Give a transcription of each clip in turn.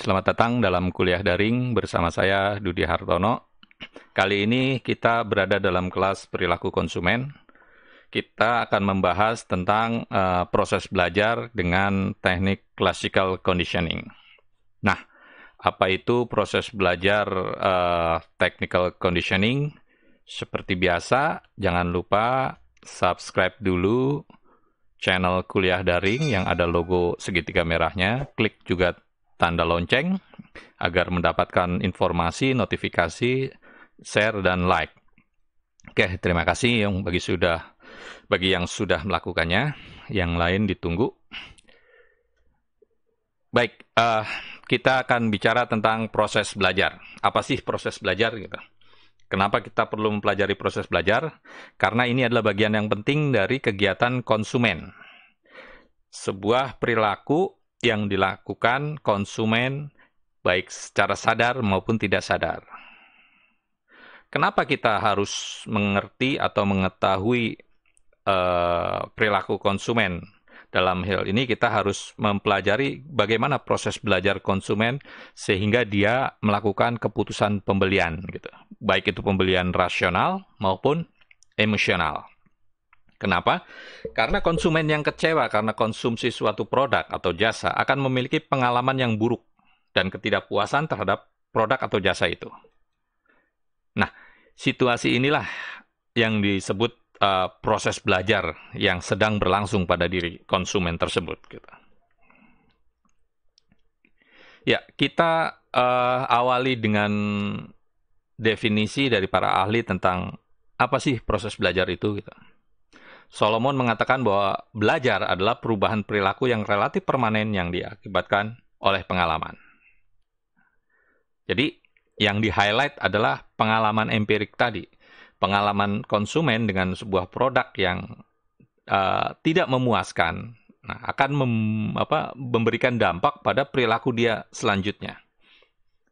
selamat datang dalam kuliah daring bersama saya Dudi Hartono. Kali ini kita berada dalam kelas perilaku konsumen. Kita akan membahas tentang proses belajar dengan teknik classical conditioning. Nah, apa itu proses belajar technical conditioning? Seperti biasa, jangan lupa subscribe dulu channel kuliah daring yang ada logo segitiga merahnya. Klik juga tanda lonceng agar mendapatkan informasi, notifikasi, share, dan like. Oke, terima kasih bagi yang sudah melakukannya. Yang lain ditunggu. Baik, kita akan bicara tentang proses belajar. Apa sih proses belajar? Gitu. Kenapa kita perlu mempelajari proses belajar? Karena ini adalah bagian yang penting dari kegiatan konsumen. Sebuah perilaku yang dilakukan konsumen baik secara sadar maupun tidak sadar. Kenapa kita harus mengerti atau mengetahui perilaku konsumen? Dalam hal ini kita harus mempelajari bagaimana proses belajar konsumen sehingga dia melakukan keputusan pembelian, gitu. Baik itu pembelian rasional maupun emosional. Kenapa? Karena konsumen yang kecewa karena konsumsi suatu produk atau jasa akan memiliki pengalaman yang buruk dan ketidakpuasan terhadap produk atau jasa itu. Nah, situasi inilah yang disebut proses belajar yang sedang berlangsung pada diri konsumen tersebut. Gitu. Ya, kita awali dengan definisi dari para ahli tentang apa sih proses belajar itu. Gitu. Solomon mengatakan bahwa belajar adalah perubahan perilaku yang relatif permanen yang diakibatkan oleh pengalaman. Jadi, yang di-highlight memberikan pengalaman empirik tadi. Pengalaman konsumen dengan sebuah produk yang tidak memuaskan, akan memberikan dampak pada perilaku dia selanjutnya.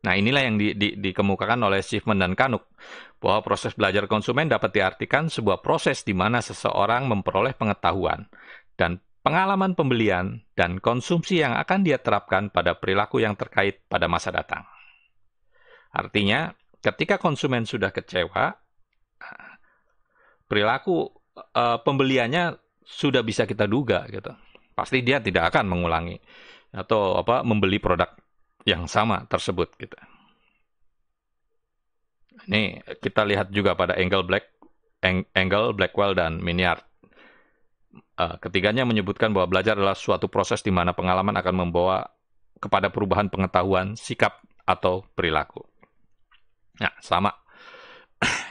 Nah, inilah yang dikemukakan oleh Shifman dan Canuck, bahwa proses belajar konsumen dapat diartikan sebuah proses di mana seseorang memperoleh pengetahuan dan pengalaman pembelian dan konsumsi yang akan dia terapkan pada perilaku yang terkait pada masa datang. Artinya, ketika konsumen sudah kecewa, perilaku pembeliannya sudah bisa kita duga, gitu. Pasti dia tidak akan mengulangi atau membeli produk yang sama tersebut, gitu. Ini kita lihat juga pada Engel, Blackwell, dan Minyard. Ketiganya menyebutkan bahwa belajar adalah suatu proses di mana pengalaman akan membawa kepada perubahan pengetahuan, sikap, atau perilaku. Nah, sama.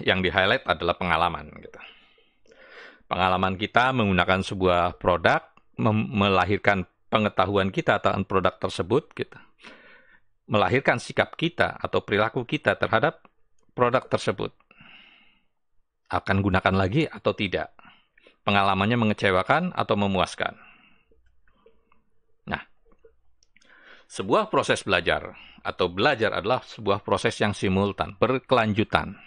Yang di-highlight adalah pengalaman. Gitu. Pengalaman kita menggunakan sebuah produk, melahirkan pengetahuan kita tentang produk tersebut, gitu. Melahirkan sikap kita atau perilaku kita terhadap produk tersebut. Akan gunakan lagi atau tidak. Pengalamannya mengecewakan atau memuaskan. Nah, sebuah proses belajar atau belajar adalah sebuah proses yang simultan, berkelanjutan.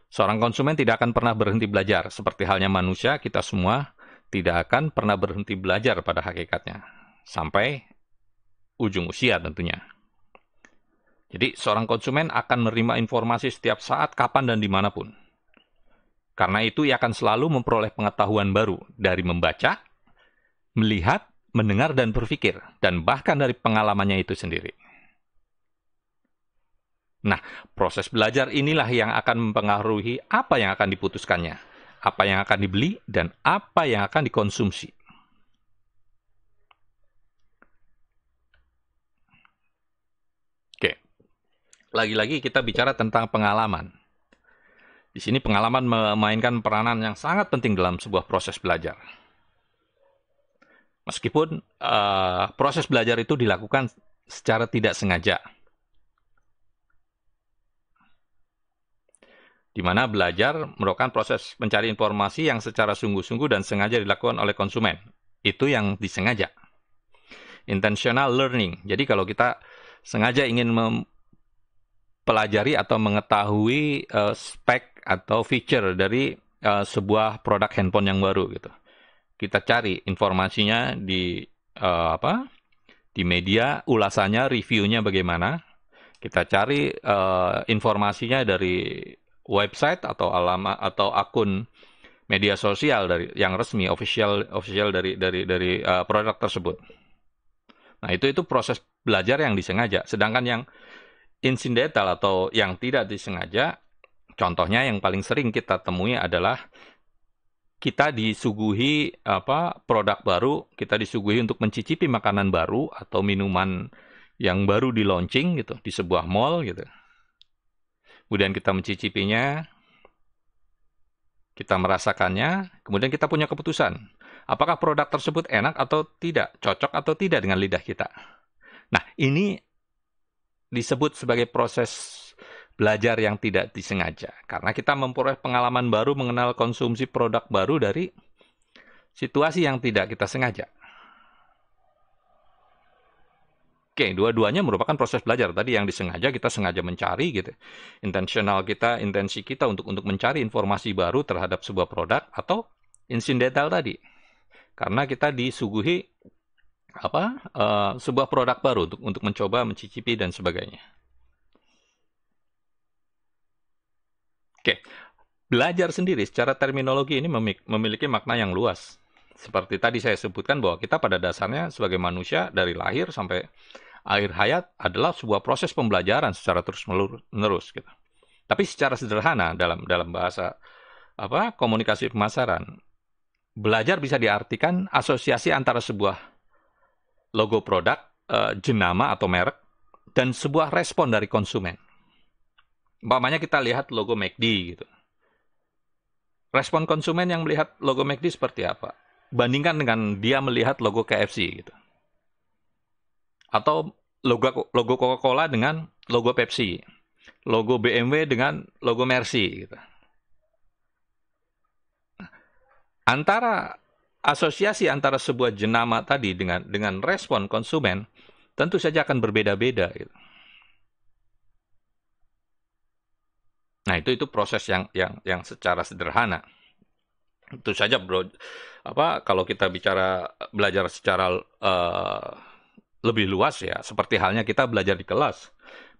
Seorang konsumen tidak akan pernah berhenti belajar. Seperti halnya manusia, kita semua tidak akan pernah berhenti belajar pada hakikatnya. Sampai ujung usia tentunya. Jadi, seorang konsumen akan menerima informasi setiap saat, kapan, dan dimanapun. Karena itu, ia akan selalu memperoleh pengetahuan baru dari membaca, melihat, mendengar, dan berpikir, dan bahkan dari pengalamannya itu sendiri. Nah, proses belajar inilah yang akan mempengaruhi apa yang akan diputuskannya, apa yang akan dibeli, dan apa yang akan dikonsumsi. Lagi-lagi kita bicara tentang pengalaman. Di sini pengalaman memainkan peranan yang sangat penting dalam sebuah proses belajar. Meskipun proses belajar itu dilakukan secara tidak sengaja. Di mana belajar merupakan proses mencari informasi yang secara sungguh-sungguh dan sengaja dilakukan oleh konsumen. Itu yang disengaja. Intentional learning. Jadi kalau kita sengaja ingin pelajari atau mengetahui spek atau feature dari sebuah produk handphone yang baru, gitu. Kita cari informasinya di Di media, ulasannya, reviewnya bagaimana. Kita cari informasinya dari website atau alamat atau akun media sosial dari yang resmi, official dari produk tersebut. Nah, itu proses belajar yang disengaja. Sedangkan yang incidental atau yang tidak disengaja, contohnya yang paling sering kita temui adalah kita disuguhi produk baru, kita disuguhi untuk mencicipi makanan baru atau minuman yang baru di launching gitu di sebuah mall gitu. Kemudian kita mencicipinya, kita merasakannya, kemudian kita punya keputusan. Apakah produk tersebut enak atau tidak, cocok atau tidak dengan lidah kita. Nah, ini disebut sebagai proses belajar yang tidak disengaja. Karena kita memperoleh pengalaman baru mengenal konsumsi produk baru dari situasi yang tidak kita sengaja. Oke, dua-duanya merupakan proses belajar. Tadi yang disengaja, kita sengaja mencari gitu. Intensi kita untuk mencari informasi baru terhadap sebuah produk, atau incidental tadi. Karena kita disuguhi sebuah produk baru untuk mencoba, mencicipi dan sebagainya. Oke, belajar sendiri secara terminologi ini memiliki makna yang luas. Seperti tadi saya sebutkan bahwa kita pada dasarnya sebagai manusia dari lahir sampai akhir hayat adalah sebuah proses pembelajaran secara terus-menerus gitu. Tapi secara sederhana dalam bahasa komunikasi pemasaran, belajar bisa diartikan asosiasi antara sebuah logo produk, jenama atau merek, dan sebuah respon dari konsumen. Umpamanya kita lihat logo McD gitu. Respon konsumen yang melihat logo McD seperti apa? Bandingkan dengan dia melihat logo KFC gitu. Atau logo Coca-Cola dengan logo Pepsi. Logo BMW dengan logo Mercy gitu. Asosiasi antara sebuah jenama tadi dengan respon konsumen tentu saja akan berbeda-beda gitu. Nah, itu proses yang secara sederhana. Tentu saja, bro, kalau kita belajar secara lebih luas ya, seperti halnya kita belajar di kelas,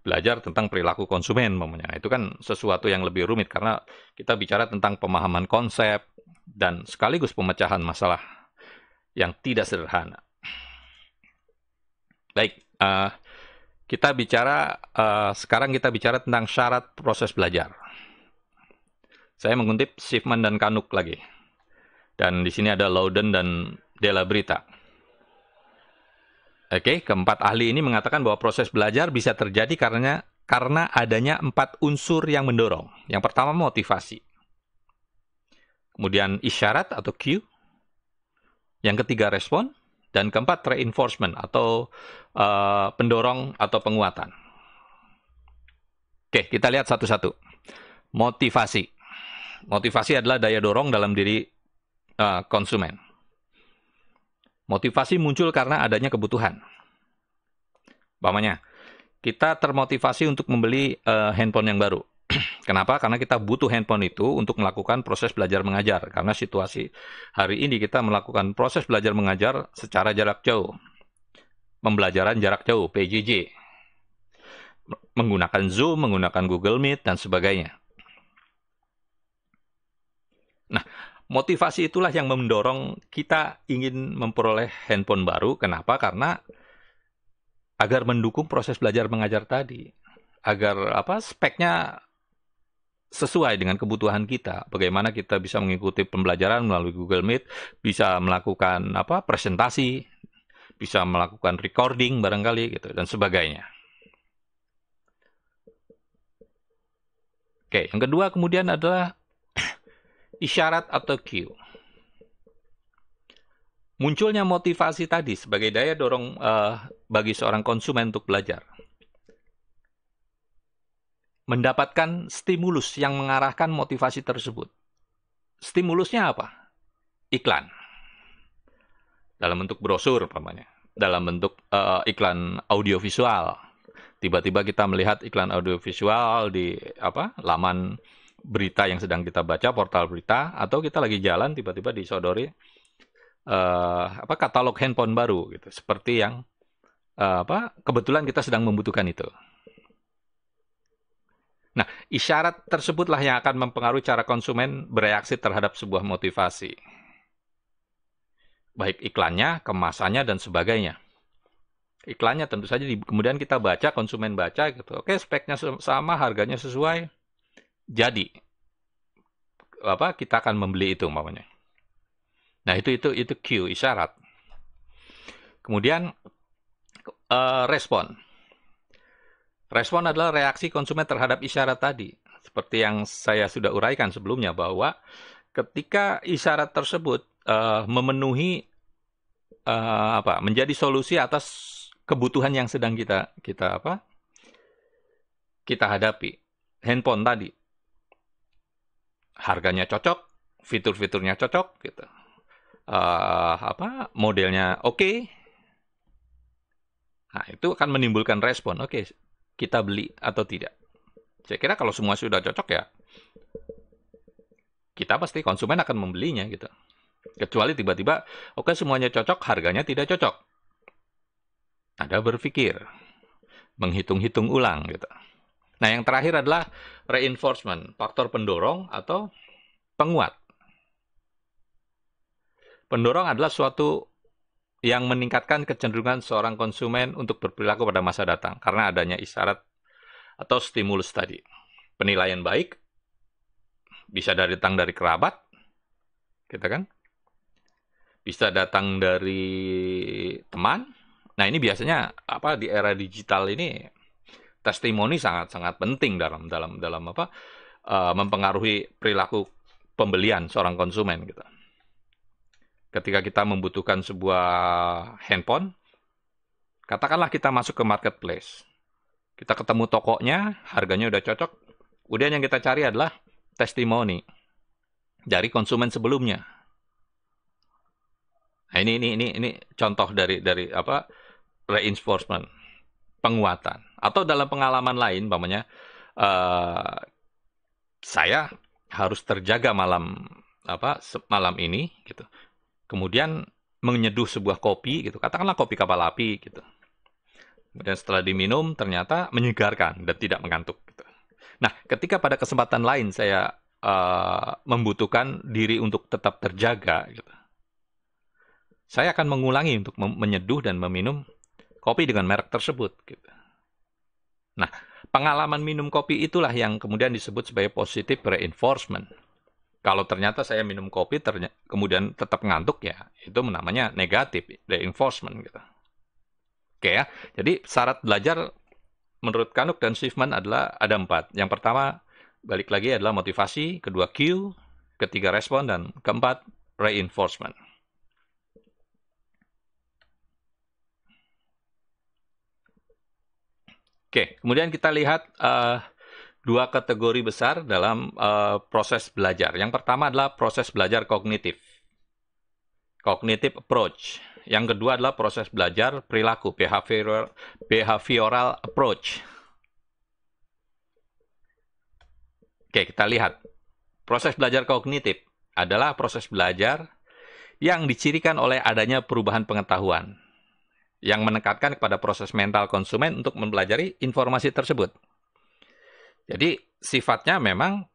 belajar tentang perilaku konsumen, namanya. Itu kan sesuatu yang lebih rumit karena kita bicara tentang pemahaman konsep dan sekaligus pemecahan masalah yang tidak sederhana. Baik, sekarang kita bicara tentang syarat proses belajar. Saya mengutip Shipman dan Kanuk lagi. Dan di sini ada Loudon dan Della Brita. Oke, keempat ahli ini mengatakan bahwa proses belajar bisa terjadi karena adanya 4 unsur yang mendorong. Yang pertama, motivasi. Kemudian isyarat atau cue. Yang ketiga, respon. Dan keempat, reinforcement atau pendorong atau penguatan. Oke, kita lihat satu-satu. Motivasi. Motivasi adalah daya dorong dalam diri konsumen. Motivasi muncul karena adanya kebutuhan. Umpamanya, kita termotivasi untuk membeli handphone yang baru. Kenapa? Karena kita butuh handphone itu untuk melakukan proses belajar mengajar. Karena situasi hari ini kita melakukan proses belajar mengajar secara jarak jauh. Pembelajaran jarak jauh, PJJ. Menggunakan Zoom, menggunakan Google Meet, dan sebagainya. Nah, motivasi itulah yang mendorong kita ingin memperoleh handphone baru. Kenapa? Karena agar mendukung proses belajar mengajar tadi. Agar speknya sesuai dengan kebutuhan kita. Bagaimana kita bisa mengikuti pembelajaran melalui Google Meet, bisa melakukan presentasi, bisa melakukan recording barangkali gitu dan sebagainya. Oke, yang kedua kemudian adalah isyarat atau cue. Munculnya motivasi tadi sebagai daya dorong bagi seorang konsumen untuk belajar. Mendapatkan stimulus yang mengarahkan motivasi tersebut. Stimulusnya apa? Iklan. Dalam bentuk brosur, umpamanya. Dalam bentuk iklan audiovisual. Tiba-tiba kita melihat iklan audiovisual di laman berita yang sedang kita baca, portal berita, atau kita lagi jalan tiba-tiba disodori katalog handphone baru gitu, seperti yang kebetulan kita sedang membutuhkan itu. Nah, isyarat tersebutlah yang akan mempengaruhi cara konsumen bereaksi terhadap sebuah motivasi. Baik iklannya, kemasannya, dan sebagainya. Iklannya tentu saja kemudian kita baca, konsumen baca gitu. Oke, speknya sama, harganya sesuai. Jadi kita akan membeli itu umpamanya. Nah, itu cue, isyarat. Kemudian respon. Respon adalah reaksi konsumen terhadap isyarat tadi. Seperti yang saya sudah uraikan sebelumnya bahwa ketika isyarat tersebut memenuhi menjadi solusi atas kebutuhan yang sedang kita hadapi. Handphone tadi. Harganya cocok, fitur-fiturnya cocok gitu. Modelnya oke. Nah, itu akan menimbulkan respon. Oke, kita beli atau tidak. Saya kira kalau semua sudah cocok ya, kita pasti konsumen akan membelinya gitu. Kecuali tiba-tiba, oke semuanya cocok, harganya tidak cocok. Ada berpikir, menghitung-hitung ulang gitu. Nah, yang terakhir adalah reinforcement, faktor pendorong atau penguat. Pendorong adalah suatu yang meningkatkan kecenderungan seorang konsumen untuk berperilaku pada masa datang karena adanya isyarat atau stimulus tadi. Penilaian baik bisa datang dari kerabat, gitu kan? Bisa datang dari teman. Nah, ini biasanya di era digital ini testimoni sangat-sangat penting dalam mempengaruhi perilaku pembelian seorang konsumen gitu. Ketika kita membutuhkan sebuah handphone, katakanlah kita masuk ke marketplace. Kita ketemu tokonya, harganya udah cocok. Kemudian yang kita cari adalah testimoni dari konsumen sebelumnya. Nah, ini contoh dari reinforcement, penguatan. Atau dalam pengalaman lain, umpamanya saya harus terjaga malam ini gitu. Kemudian menyeduh sebuah kopi gitu, katakanlah kopi kapal api gitu. Kemudian setelah diminum ternyata menyegarkan dan tidak mengantuk gitu. Nah, ketika pada kesempatan lain saya membutuhkan diri untuk tetap terjaga gitu. Saya akan mengulangi untuk menyeduh dan meminum kopi dengan merek tersebut gitu. Nah, pengalaman minum kopi itulah yang kemudian disebut sebagai positive reinforcement. Kalau ternyata saya minum kopi kemudian tetap ngantuk ya, itu namanya negatif reinforcement gitu. Oke ya. Jadi syarat belajar menurut Kanuk dan Schiffman adalah ada 4. Yang pertama balik lagi adalah motivasi, kedua cue, ketiga respon, dan keempat reinforcement. Oke, kemudian kita lihat dua kategori besar dalam proses belajar. Yang pertama adalah proses belajar kognitif. Cognitive approach. Yang kedua adalah proses belajar perilaku, behavioral approach. Oke, kita lihat. Proses belajar kognitif adalah proses belajar yang dicirikan oleh adanya perubahan pengetahuan yang menekankan kepada proses mental konsumen untuk mempelajari informasi tersebut. Jadi sifatnya memang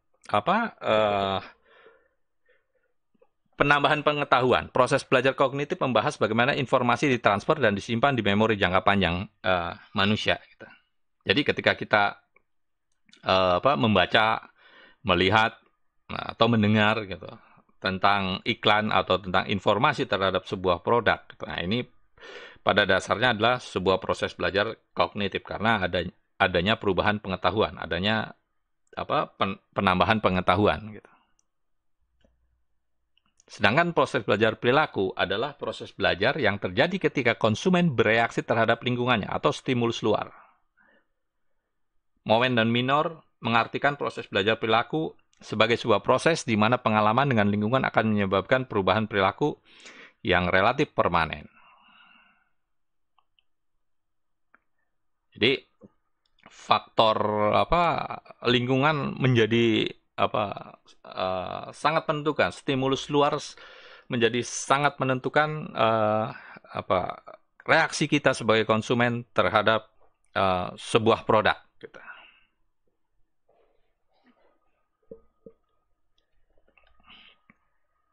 penambahan pengetahuan. Proses belajar kognitif membahas bagaimana informasi ditransfer dan disimpan di memori jangka panjang manusia. Gitu. Jadi ketika kita membaca, melihat atau mendengar gitu tentang iklan atau tentang informasi terhadap sebuah produk, nah ini pada dasarnya adalah sebuah proses belajar kognitif karena adanya perubahan pengetahuan, adanya penambahan pengetahuan gitu. Sedangkan proses belajar perilaku adalah proses belajar yang terjadi ketika konsumen bereaksi terhadap lingkungannya atau stimulus luar. Mowen dan Minor mengartikan proses belajar perilaku sebagai sebuah proses di mana pengalaman dengan lingkungan akan menyebabkan perubahan perilaku yang relatif permanen. Jadi faktor lingkungan menjadi sangat menentukan, stimulus luar menjadi sangat menentukan reaksi kita sebagai konsumen terhadap sebuah produk. Gitu.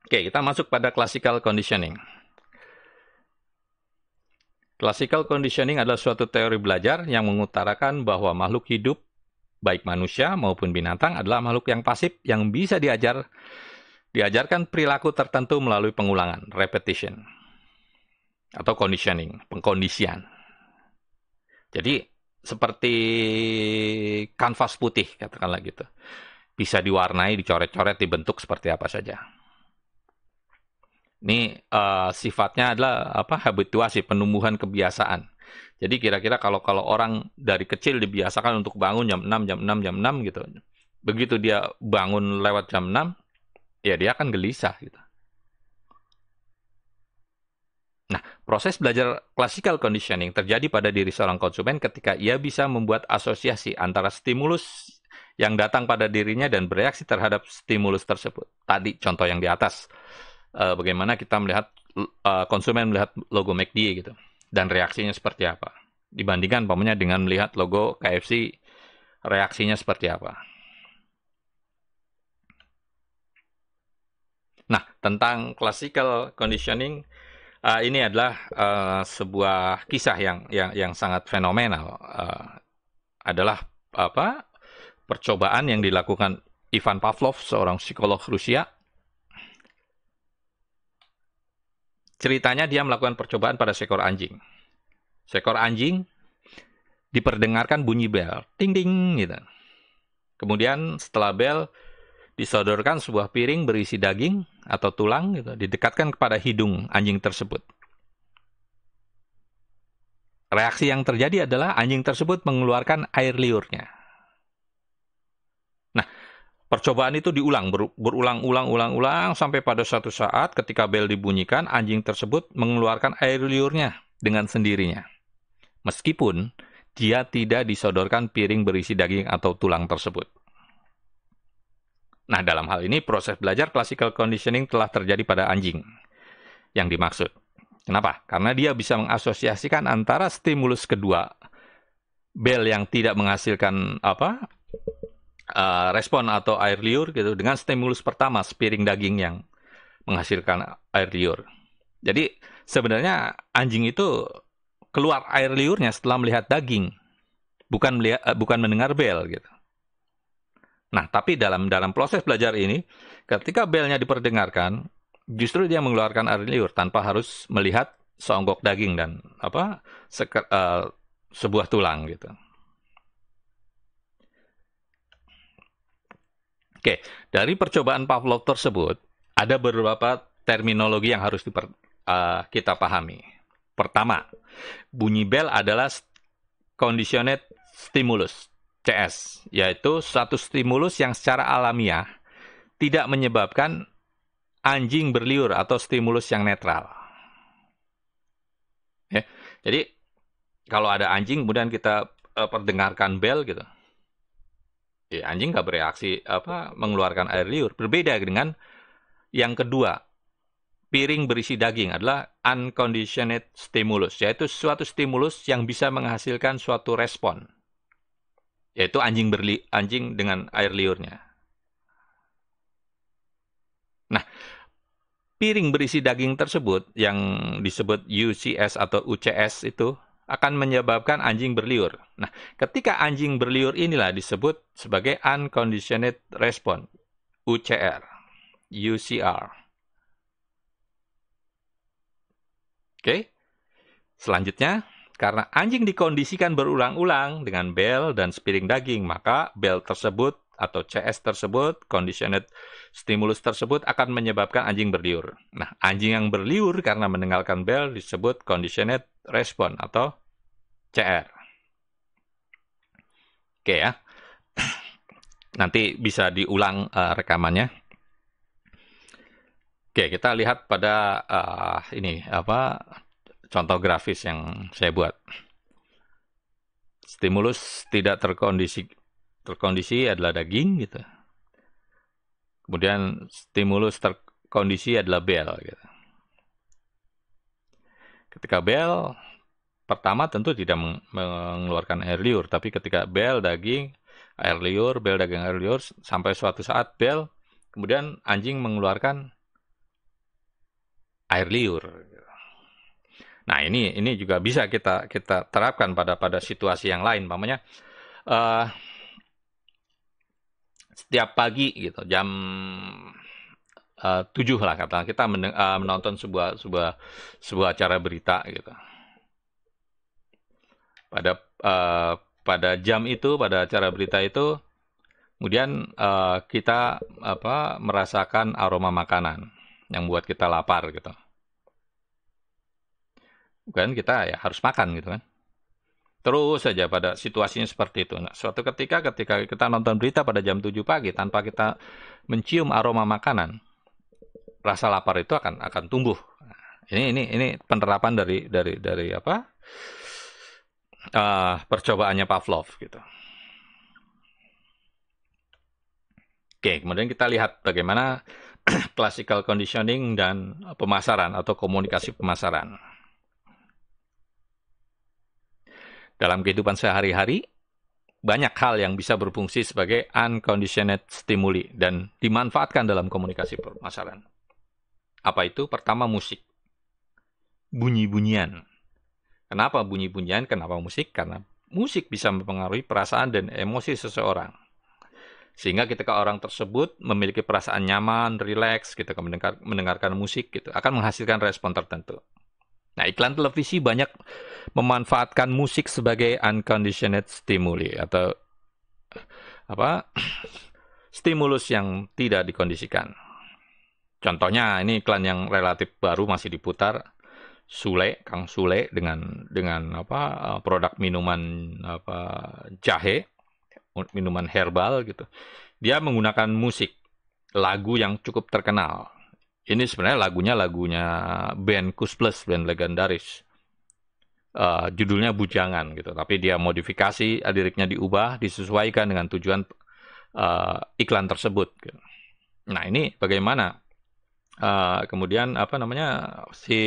Oke, kita masuk pada classical conditioning. Classical conditioning adalah suatu teori belajar yang mengutarakan bahwa makhluk hidup, baik manusia maupun binatang, adalah makhluk yang pasif yang bisa diajarkan perilaku tertentu melalui pengulangan, repetition, atau conditioning, pengkondisian. Jadi, seperti kanvas putih, katakanlah gitu. Bisa diwarnai, dicoret-coret, dibentuk seperti apa saja. Ini sifatnya adalah habituasi, penumbuhan kebiasaan. Jadi kira-kira kalau orang dari kecil dibiasakan untuk bangun jam 6, jam 6, jam 6 gitu. Begitu dia bangun lewat jam 6, ya dia akan gelisah gitu. Nah, proses belajar classical conditioning terjadi pada diri seorang konsumen ketika ia bisa membuat asosiasi antara stimulus yang datang pada dirinya dan bereaksi terhadap stimulus tersebut. Tadi contoh yang di atas. Bagaimana kita melihat konsumen melihat logo McD gitu dan reaksinya seperti apa dibandingkan umpamanya dengan melihat logo KFC, reaksinya seperti apa. Nah, tentang classical conditioning ini adalah sebuah kisah yang sangat fenomenal. Adalah percobaan yang dilakukan Ivan Pavlov, seorang psikolog Rusia. Ceritanya dia melakukan percobaan pada seekor anjing. Seekor anjing diperdengarkan bunyi bel, ting ding gitu. Kemudian setelah bel disodorkan sebuah piring berisi daging atau tulang gitu, didekatkan kepada hidung anjing tersebut. Reaksi yang terjadi adalah anjing tersebut mengeluarkan air liurnya. Nah, percobaan itu diulang, berulang-ulang sampai pada suatu saat ketika bel dibunyikan, anjing tersebut mengeluarkan air liurnya dengan sendirinya. Meskipun dia tidak disodorkan piring berisi daging atau tulang tersebut. Nah, dalam hal ini proses belajar classical conditioning telah terjadi pada anjing yang dimaksud. Kenapa? Karena dia bisa mengasosiasikan antara stimulus kedua, bel yang tidak menghasilkan respon atau air liur gitu dengan stimulus pertama, sepiring daging yang menghasilkan air liur. Jadi sebenarnya anjing itu keluar air liurnya setelah melihat daging, bukan mendengar bel gitu. Nah, tapi dalam proses belajar ini, ketika belnya diperdengarkan, justru dia mengeluarkan air liur tanpa harus melihat seonggok daging dan sebuah tulang gitu. Oke, dari percobaan Pavlov tersebut, ada beberapa terminologi yang harus kita pahami. Pertama, bunyi bel adalah conditioned stimulus, CS, yaitu suatu stimulus yang secara alamiah tidak menyebabkan anjing berliur atau stimulus yang netral. Ya, jadi, kalau ada anjing, kemudian kita perdengarkan bel gitu, ya, anjing nggak bereaksi mengeluarkan air liur. Berbeda dengan yang kedua, piring berisi daging adalah unconditioned stimulus, yaitu suatu stimulus yang bisa menghasilkan suatu respon, yaitu anjing dengan air liurnya. Nah, piring berisi daging tersebut yang disebut UCS atau UCS itu akan menyebabkan anjing berliur. Nah, ketika anjing berliur inilah disebut sebagai unconditioned response, UCR, UCR. Oke. Selanjutnya, karena anjing dikondisikan berulang-ulang dengan bel dan sepiring daging, maka bel tersebut atau CS tersebut, conditioned stimulus tersebut akan menyebabkan anjing berliur. Nah, anjing yang berliur karena mendengarkan bel disebut conditioned response atau CR. Oke ya. Nanti bisa diulang rekamannya. Oke, kita lihat pada contoh grafis yang saya buat. Stimulus tidak terkondisi adalah daging gitu. Kemudian stimulus terkondisi adalah bel gitu. Ketika bel pertama tentu tidak mengeluarkan air liur, tapi ketika bel, daging, air liur, bel, daging, air liur, sampai suatu saat bel, kemudian anjing mengeluarkan air liur. Nah, ini juga bisa kita terapkan pada situasi yang lain. Umpamanya uh, setiap pagi gitu, jam 7 lah katakan kita menonton sebuah acara berita gitu. Pada jam itu, pada acara berita itu, kemudian kita merasakan aroma makanan yang buat kita lapar gitu. Bukan kita ya harus makan gitu kan. Terus saja pada situasinya seperti itu. Nah, suatu ketika kita nonton berita pada jam 7 pagi tanpa kita mencium aroma makanan, rasa lapar itu akan tumbuh. Ini penerapan dari apa? Percobaannya Pavlov gitu. Oke, kemudian kita lihat bagaimana classical conditioning dan pemasaran atau komunikasi pemasaran. Dalam kehidupan sehari-hari, banyak hal yang bisa berfungsi sebagai unconditioned stimuli dan dimanfaatkan dalam komunikasi pemasaran. Apa itu? Pertama, musik. Bunyi-bunyian. Kenapa bunyi-bunyian? Kenapa musik? Karena musik bisa mempengaruhi perasaan dan emosi seseorang. Sehingga ketika orang tersebut memiliki perasaan nyaman, rileks, gitu, mendengarkan musik, gitu, akan menghasilkan respon tertentu. Nah, iklan televisi banyak memanfaatkan musik sebagai unconditioned stimuli atau stimulus yang tidak dikondisikan. Contohnya, ini iklan yang relatif baru masih diputar, Kang Sule dengan produk minuman jahe, minuman herbal gitu. Dia menggunakan musik, lagu yang cukup terkenal. Ini sebenarnya lagunya band Kus Plus, band legendaris. Judulnya Bujangan gitu, tapi dia modifikasi, liriknya diubah, disesuaikan dengan tujuan iklan tersebut. Gitu. Nah, ini bagaimana kemudian si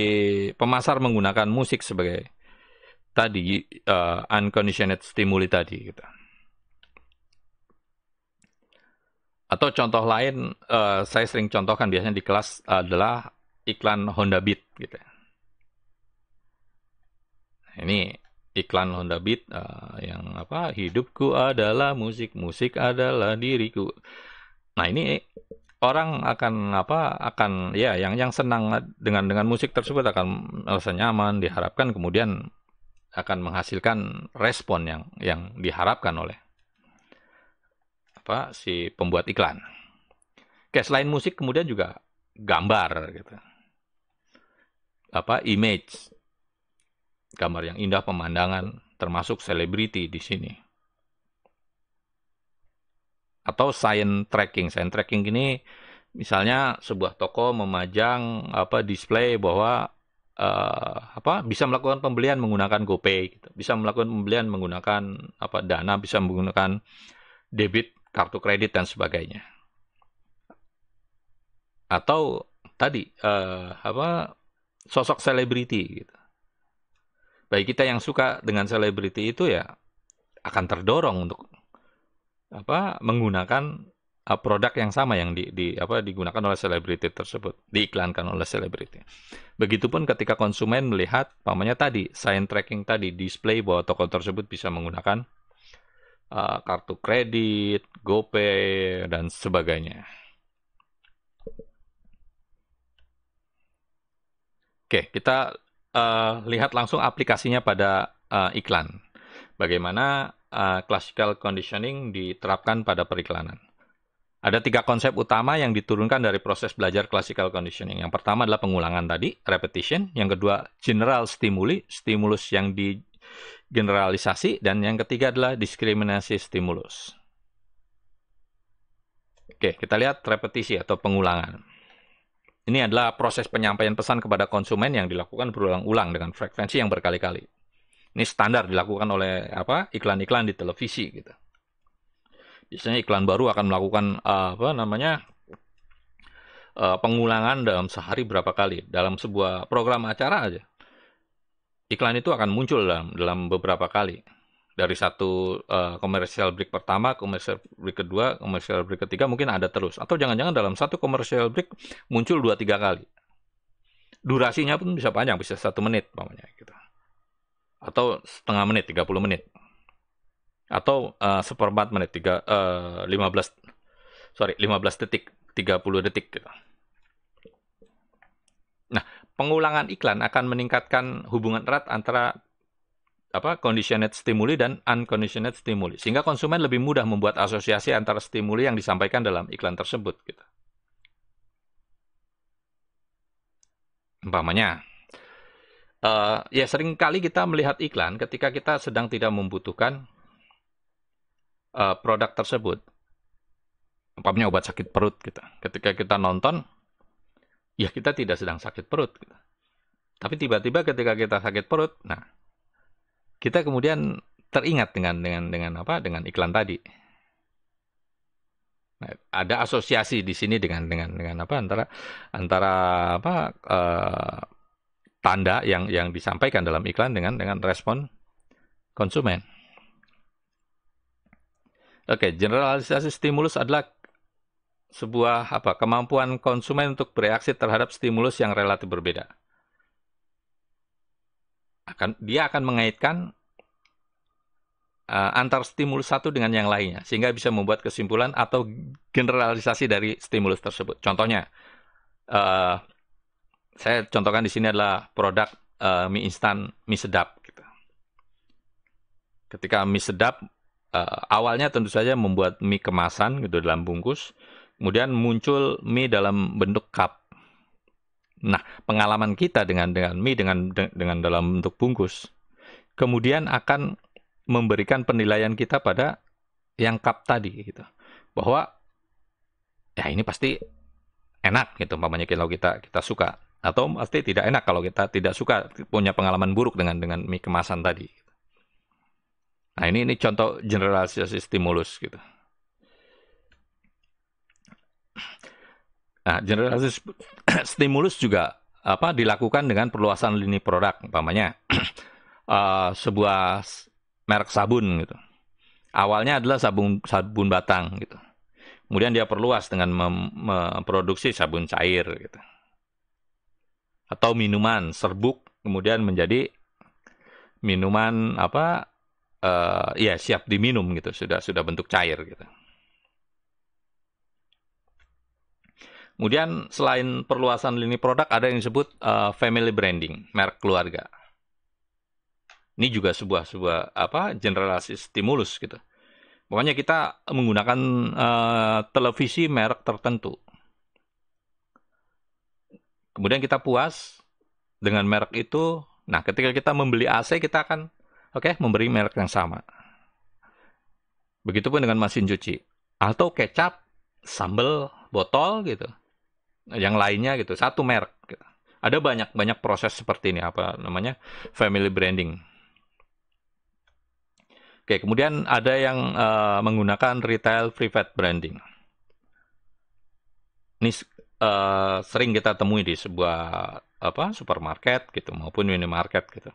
pemasar menggunakan musik sebagai tadi unconditioned stimuli tadi gitu. Atau contoh lain, saya sering contohkan biasanya di kelas adalah iklan Honda Beat gitu. Ini iklan Honda Beat yang hidupku adalah musik, musik adalah diriku. Nah, ini orang akan yang senang dengan musik tersebut akan merasa nyaman, diharapkan kemudian akan menghasilkan respon yang diharapkan oleh si pembuat iklan. Oke, selain musik kemudian juga gambar gitu. Image. Gambar yang indah, pemandangan, termasuk selebriti di sini. Atau sign tracking. Sign tracking ini misalnya sebuah toko memajang display bahwa bisa melakukan pembelian menggunakan GoPay gitu. Bisa melakukan pembelian menggunakan Dana, bisa menggunakan debit, kartu kredit dan sebagainya. Atau tadi sosok selebriti gitu. Bagi kita yang suka dengan selebriti itu ya akan terdorong untuk menggunakan produk yang sama yang digunakan oleh selebriti tersebut, diiklankan oleh selebriti. Begitupun ketika konsumen melihat tadi sign tracking tadi, display bahwa toko tersebut bisa menggunakan kartu kredit, GoPay dan sebagainya. Oke, kita lihat langsung aplikasinya pada iklan. Bagaimana classical conditioning diterapkan pada periklanan. Ada 3 konsep utama yang diturunkan dari proses belajar classical conditioning. Yang pertama adalah pengulangan tadi, repetition. Yang kedua, general stimuli, stimulus yang digeneralisasi. Dan yang ketiga adalah diskriminasi stimulus. Oke, kita lihat repetisi atau pengulangan. Ini adalah proses penyampaian pesan kepada konsumen yang dilakukan berulang-ulang dengan frekuensi yang berkali-kali. Ini standar dilakukan oleh iklan-iklan di televisi gitu. Biasanya iklan baru akan melakukan pengulangan dalam sehari berapa kali dalam sebuah program acara aja. iklan itu akan muncul dalam beberapa kali. Dari satu commercial break pertama, commercial break kedua, commercial break ketiga, mungkin ada terus. Atau jangan-jangan dalam satu commercial break muncul 2-3 kali. Durasinya pun bisa panjang, bisa 1 menit, umpamanya, gitu. Atau setengah menit, 30 menit. Atau seperempat menit, 15 detik, 30 detik, gitu. Nah, pengulangan iklan akan meningkatkan hubungan erat antara conditioned stimuli dan unconditioned stimuli. Sehingga konsumen lebih mudah membuat asosiasi antara stimuli yang disampaikan dalam iklan tersebut. Gitu. Umpamanya, ya seringkali kita melihat iklan ketika kita sedang tidak membutuhkan produk tersebut. Umpamanya obat sakit perut. Gitu. Ketika kita nonton, ya kita tidak sedang sakit perut. Gitu. Tapi tiba-tiba ketika kita sakit perut, nah kita kemudian teringat dengan iklan tadi. Nah, ada asosiasi di sini dengan antara tanda yang disampaikan dalam iklan dengan respon konsumen. Oke, generalisasi stimulus adalah sebuah kemampuan konsumen untuk bereaksi terhadap stimulus yang relatif berbeda. Dia akan mengaitkan antar stimulus satu dengan yang lainnya, sehingga bisa membuat kesimpulan atau generalisasi dari stimulus tersebut. Contohnya, saya contohkan di sini adalah produk mie instan, mie sedap. Gitu. Ketika mie sedap, awalnya tentu saja membuat mie kemasan gitu dalam bungkus, kemudian muncul mie dalam bentuk cup. Nah, pengalaman kita dengan mie dengan dalam bentuk bungkus, kemudian akan memberikan penilaian kita pada yang cup tadi, gitu, bahwa ya ini pasti enak, gitu, umpamanya kalau kita suka, atau pasti tidak enak kalau kita tidak suka, punya pengalaman buruk dengan mie kemasan tadi. Nah, ini contoh generalisasi stimulus, gitu. Nah, generalisasi stimulus juga dilakukan dengan perluasan lini produk, umpamanya sebuah merek sabun, gitu. Awalnya adalah sabun batang, gitu. Kemudian dia perluas dengan memproduksi sabun cair, gitu. Atau minuman serbuk, kemudian menjadi minuman siap diminum, gitu. Sudah bentuk cair, gitu. Kemudian selain perluasan lini produk, ada yang disebut family branding, merek keluarga. Ini juga sebuah generalisasi stimulus, gitu. Pokoknya kita menggunakan televisi merek tertentu. Kemudian kita puas dengan merek itu. Nah, ketika kita membeli AC, kita akan memberi merek yang sama. Begitupun dengan mesin cuci. Atau kecap, sambal, botol, gitu. Yang lainnya, gitu. Satu merek. Gitu. Ada banyak proses seperti ini, family branding. Oke, kemudian ada yang menggunakan retail private branding. Ini sering kita temui di sebuah supermarket, gitu, maupun minimarket, gitu.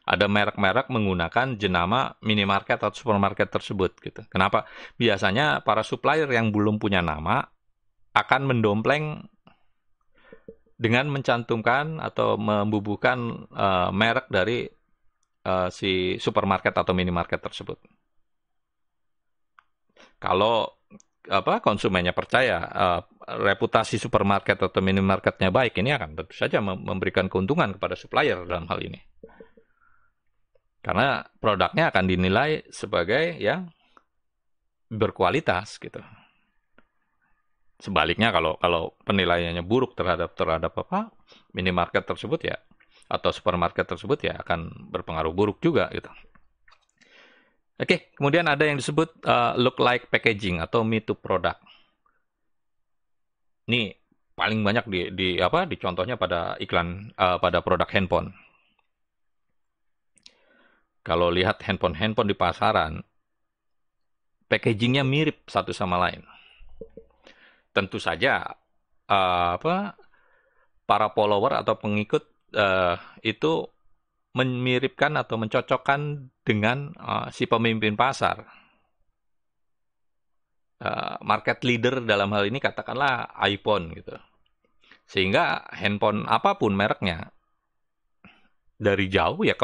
Ada merek-merek menggunakan jenama minimarket atau supermarket tersebut, gitu. Kenapa? Biasanya para supplier yang belum punya nama akan mendompleng dengan mencantumkan atau membubuhkan merek dari si supermarket atau minimarket tersebut. Kalau konsumennya percaya, reputasi supermarket atau minimarketnya baik, ini akan tentu saja memberikan keuntungan kepada supplier dalam hal ini. Karena produknya akan dinilai sebagai yang berkualitas, gitu. Sebaliknya kalau penilaiannya buruk terhadap minimarket tersebut, ya, atau supermarket tersebut, ya akan berpengaruh buruk juga, gitu. Oke, kemudian ada yang disebut look like packaging atau me too product. Ini paling banyak di contohnya pada iklan pada produk handphone. Kalau lihat handphone di pasaran, packagingnya mirip satu sama lain. Tentu saja para follower atau pengikut itu memiripkan atau mencocokkan dengan si pemimpin pasar. Market leader dalam hal ini katakanlah iPhone gitu. Sehingga handphone apapun mereknya, dari jauh ya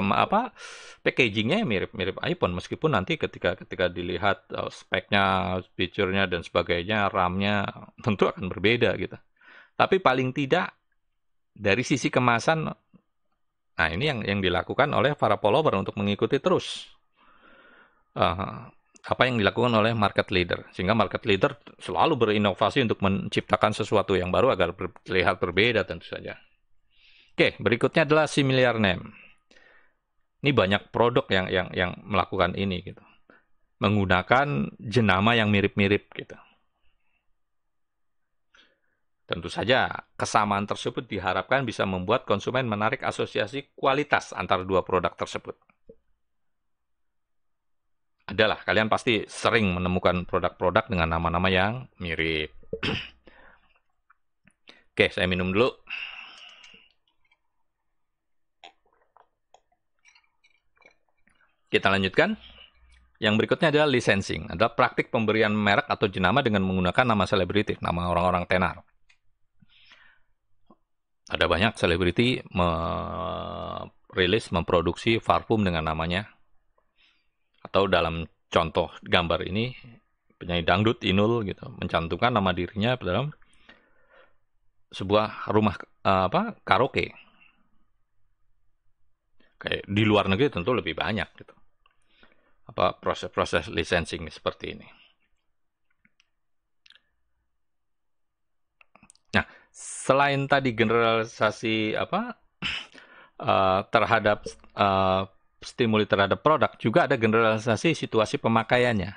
packagingnya mirip-mirip iPhone, meskipun nanti ketika dilihat speknya, fiturnya dan sebagainya, RAM-nya tentu akan berbeda gitu. Tapi paling tidak dari sisi kemasan, nah ini yang dilakukan oleh para follower untuk mengikuti terus apa yang dilakukan oleh market leader, sehingga market leader selalu berinovasi untuk menciptakan sesuatu yang baru agar terlihat berbeda tentu saja. Oke, berikutnya adalah similar name. Ini banyak produk yang melakukan ini gitu. Menggunakan jenama yang mirip-mirip gitu. Tentu saja, kesamaan tersebut diharapkan bisa membuat konsumen menarik asosiasi kualitas antara dua produk tersebut. Adalah, kalian pasti sering menemukan produk-produk dengan nama-nama yang mirip. Oke, saya minum dulu. Kita lanjutkan. Yang berikutnya adalah licensing. Adalah praktik pemberian merek atau jenama dengan menggunakan nama selebriti, nama orang-orang tenar. Ada banyak selebriti memproduksi parfum dengan namanya. Atau dalam contoh gambar ini, penyanyi dangdut Inul gitu, mencantumkan nama dirinya dalam sebuah rumah karaoke. Kayak di luar negeri tentu lebih banyak gitu. Proses-proses licensing seperti ini. Nah, selain tadi generalisasi terhadap stimuli terhadap produk, juga ada generalisasi situasi pemakaiannya.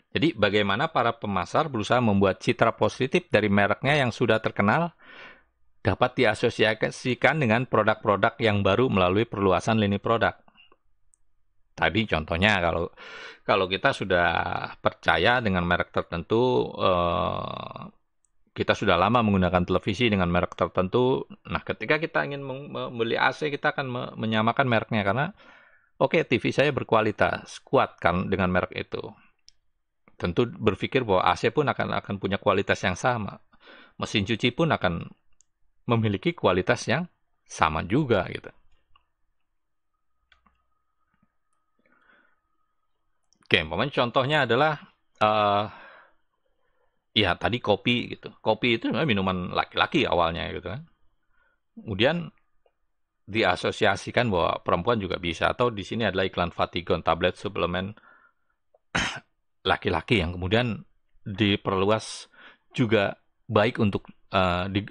Jadi bagaimana para pemasar berusaha membuat citra positif dari mereknya yang sudah terkenal dapat diasosiasikan dengan produk-produk yang baru melalui perluasan lini produk. Tadi contohnya kalau kita sudah percaya dengan merek tertentu, kita sudah lama menggunakan televisi dengan merek tertentu. Nah, ketika kita ingin membeli AC, kita akan menyamakan mereknya karena oke, TV saya berkualitas, kuat kan dengan merek itu. Tentu berpikir bahwa AC pun akan punya kualitas yang sama. Mesin cuci pun akan memiliki kualitas yang sama juga gitu. Oke, contohnya adalah ya tadi kopi gitu. Kopi itu memang minuman laki-laki awalnya gitu kan. Kemudian diasosiasikan bahwa perempuan juga bisa, atau di sini adalah iklan Vatigon, tablet suplemen laki-laki yang kemudian diperluas juga baik untuk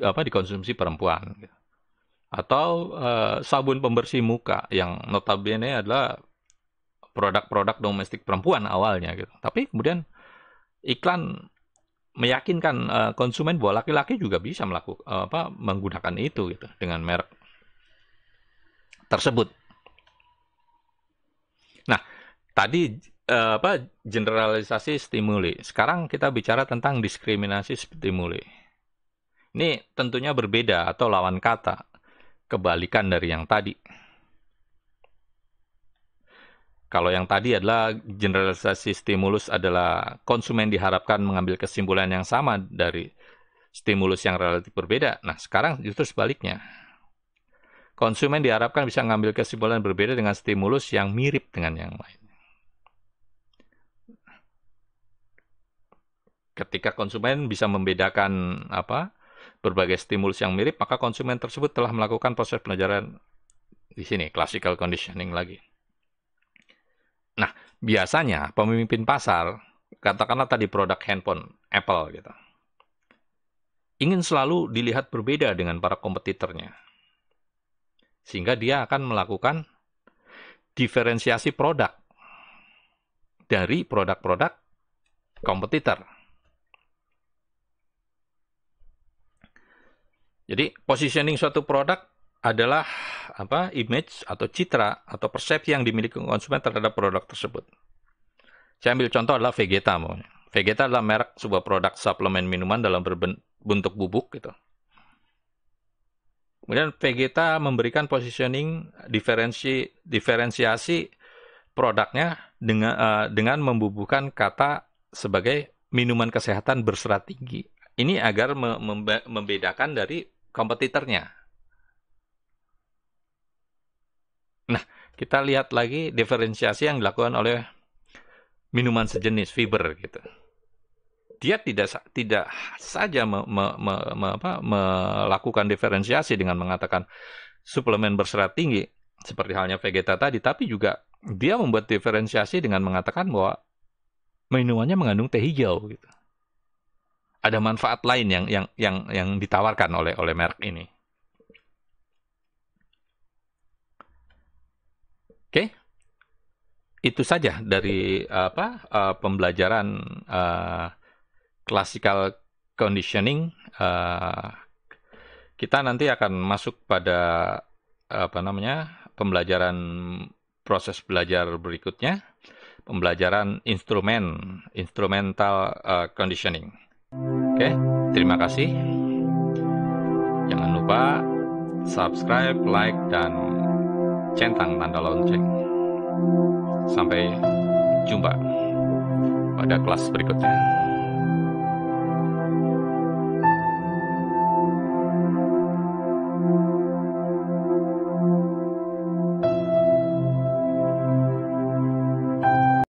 dikonsumsi perempuan. Atau sabun pembersih muka yang notabene adalah produk-produk domestik perempuan awalnya gitu. Tapi kemudian iklan meyakinkan konsumen bahwa laki-laki juga bisa menggunakan itu gitu dengan merek tersebut. Nah, tadi generalisasi stimuli. Sekarang kita bicara tentang diskriminasi stimuli. Ini tentunya berbeda atau lawan kata, kebalikan dari yang tadi. Kalau yang tadi adalah generalisasi stimulus adalah konsumen diharapkan mengambil kesimpulan yang sama dari stimulus yang relatif berbeda. Nah, sekarang justru sebaliknya. Konsumen diharapkan bisa mengambil kesimpulan berbeda dengan stimulus yang mirip dengan yang lain. Ketika konsumen bisa membedakan berbagai stimulus yang mirip, maka konsumen tersebut telah melakukan proses pelajaran di sini, classical conditioning lagi. Nah, biasanya pemimpin pasar, katakanlah tadi produk handphone Apple gitu, ingin selalu dilihat berbeda dengan para kompetitornya. Sehingga dia akan melakukan diferensiasi produk dari produk-produk kompetitor. Jadi, positioning suatu produk adalah image atau citra atau persepsi yang dimiliki konsumen terhadap produk tersebut. Saya ambil contoh adalah Vegeta. Vegeta adalah merek sebuah produk suplemen minuman dalam bentuk bubuk gitu. Kemudian Vegeta memberikan positioning diferensiasi produknya dengan membubuhkan kata sebagai minuman kesehatan berserat tinggi. Ini agar membedakan dari kompetitornya. Nah, kita lihat lagi diferensiasi yang dilakukan oleh minuman sejenis fiber gitu. Dia tidak saja melakukan diferensiasi dengan mengatakan suplemen berserat tinggi seperti halnya Vegeta tadi, tapi juga dia membuat diferensiasi dengan mengatakan bahwa minumannya mengandung teh hijau gitu. Ada manfaat lain yang ditawarkan oleh merek ini. Oke. Itu saja dari pembelajaran classical conditioning. Kita nanti akan masuk pada pembelajaran proses belajar berikutnya, pembelajaran instrumental conditioning. Oke, terima kasih. Jangan lupa subscribe, like, dan centang tanda lonceng. Sampai jumpa pada kelas berikutnya.